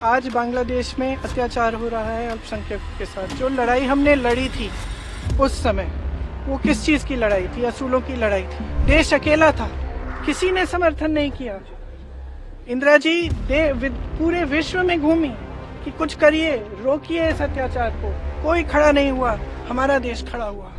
आज बांग्लादेश में अत्याचार हो रहा है अल्पसंख्यकों के साथ। जो लड़ाई हमने लड़ी थी उस समय, वो किस चीज की लड़ाई थी? असूलों की लड़ाई थी। देश अकेला था, किसी ने समर्थन नहीं किया। इंदिरा जी पूरे विश्व में घूमी कि कुछ करिए, रोकिए इस अत्याचार को। कोई खड़ा नहीं हुआ, हमारा देश खड़ा हुआ।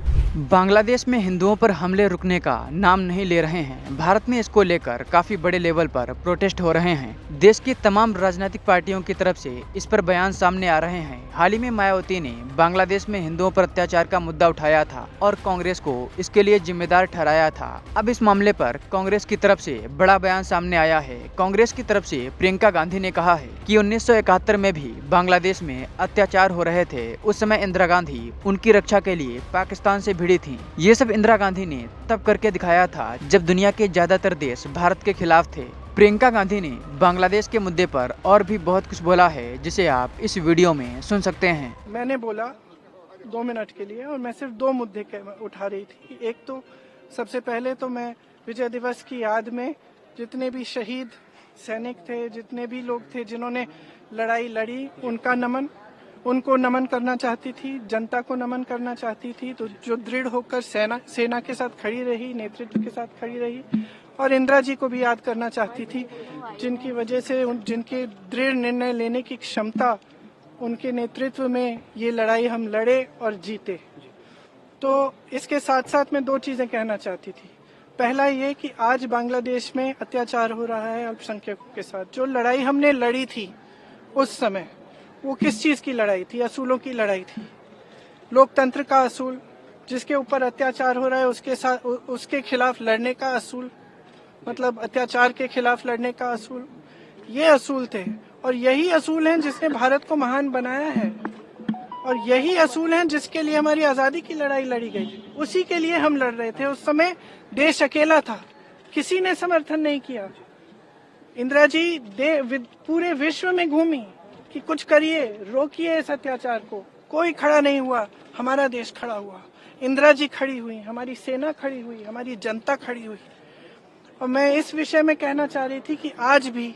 बांग्लादेश में हिंदुओं पर हमले रुकने का नाम नहीं ले रहे हैं। भारत में इसको लेकर काफी बड़े लेवल पर प्रोटेस्ट हो रहे हैं। देश की तमाम राजनीतिक पार्टियों की तरफ से इस पर बयान सामने आ रहे हैं। हाल ही में मायावती ने बांग्लादेश में हिंदुओं पर अत्याचार का मुद्दा उठाया था और कांग्रेस को इसके लिए जिम्मेदार ठहराया था। अब इस मामले पर कांग्रेस की तरफ से बड़ा बयान सामने आया है। कांग्रेस की तरफ से प्रियंका गांधी ने कहा है कि 1971 में भी बांग्लादेश में अत्याचार हो रहे थे। उस समय इंदिरा गांधी उनकी रक्षा के लिए पाकिस्तान से भिड़ी थी। ये सब इंदिरा गांधी ने तब करके दिखाया था जब दुनिया के ज्यादातर देश भारत के खिलाफ थे। प्रियंका गांधी ने बांग्लादेश के मुद्दे पर और भी बहुत कुछ बोला है, जिसे आप इस वीडियो में सुन सकते हैं। मैंने बोला 2 मिनट के लिए, और मैं सिर्फ 2 मुद्दे उठा रही थी। एक तो सबसे पहले तो मैं विजय दिवस की याद में जितने भी शहीद सैनिक थे, जितने भी लोग थे जिन्होंने लड़ाई लड़ी, उनको नमन करना चाहती थी, जनता को नमन करना चाहती थी। तो जो दृढ़ होकर सेना के साथ खड़ी रही, नेतृत्व के साथ खड़ी रही, और इंदिरा जी को भी याद करना चाहती थी, जिनकी वजह से जिनके दृढ़ निर्णय लेने की क्षमता, उनके नेतृत्व में ये लड़ाई हम लड़े और जीते। तो इसके साथ साथ मैं 2 चीजें कहना चाहती थी। पहला ये कि आज बांग्लादेश में अत्याचार हो रहा है अल्पसंख्यकों के साथ। जो लड़ाई हमने लड़ी थी उस समय, वो किस चीज की लड़ाई थी? असूलों की लड़ाई थी। लोकतंत्र का असूल, जिसके ऊपर अत्याचार हो रहा है उसके खिलाफ लड़ने का असूल, मतलब अत्याचार के खिलाफ लड़ने का असूल, ये असूल थे। और यही असूल हैं जिसने भारत को महान बनाया है, और यही असूल हैं जिसके लिए हमारी आजादी की लड़ाई लड़ी गई। उसी के लिए हम लड़ रहे थे। उस समय देश अकेला था, किसी ने समर्थन नहीं किया। इंदिरा जी पूरे विश्व में घूमी कि कुछ करिए, रोकिए इस अत्याचार को। कोई खड़ा नहीं हुआ, हमारा देश खड़ा हुआ। इंदिरा जी खड़ी हुई, हमारी सेना खड़ी हुई, हमारी जनता खड़ी हुई। और मैं इस विषय में कहना चाह रही थी कि आज भी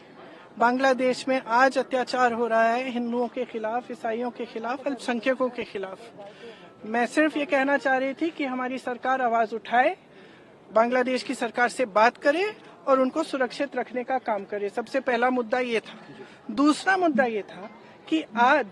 बांग्लादेश में आज अत्याचार हो रहा है हिंदुओं के खिलाफ, ईसाइयों के खिलाफ, अल्पसंख्यकों के खिलाफ। मैं सिर्फ ये कहना चाह रही थी कि हमारी सरकार आवाज उठाए, बांग्लादेश की सरकार से बात करे और उनको सुरक्षित रखने का काम करे। सबसे पहला मुद्दा ये था। दूसरा मुद्दा ये था कि आज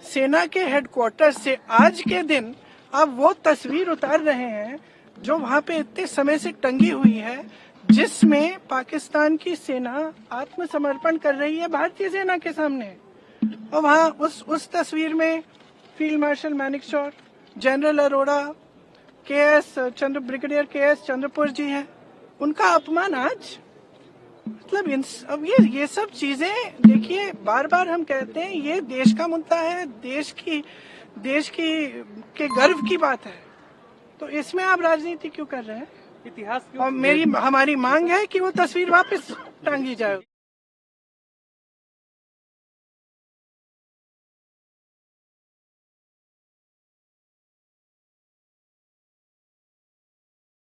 सेना के हेडक्वार्टर से आज के दिन आप वो तस्वीर उतार रहे हैं जो वहां पे इतने समय से टंगी हुई है, जिसमें पाकिस्तान की सेना आत्मसमर्पण कर रही है भारतीय सेना के सामने। और वहां उस तस्वीर में field marshal Manekshaw, general Arora, brigadier K S. Chandrapur ji हैं। उनका अपमान आज, मतलब अब ये सब चीजें देखिए, बार बार हम कहते हैं ये देश का मुद्दा है, देश के गर्व की बात है। तो इसमें आप राजनीति क्यों कर रहे हैं? इतिहास क्यों? और हमारी मांग है कि वो तस्वीर वापस टांगी जाए।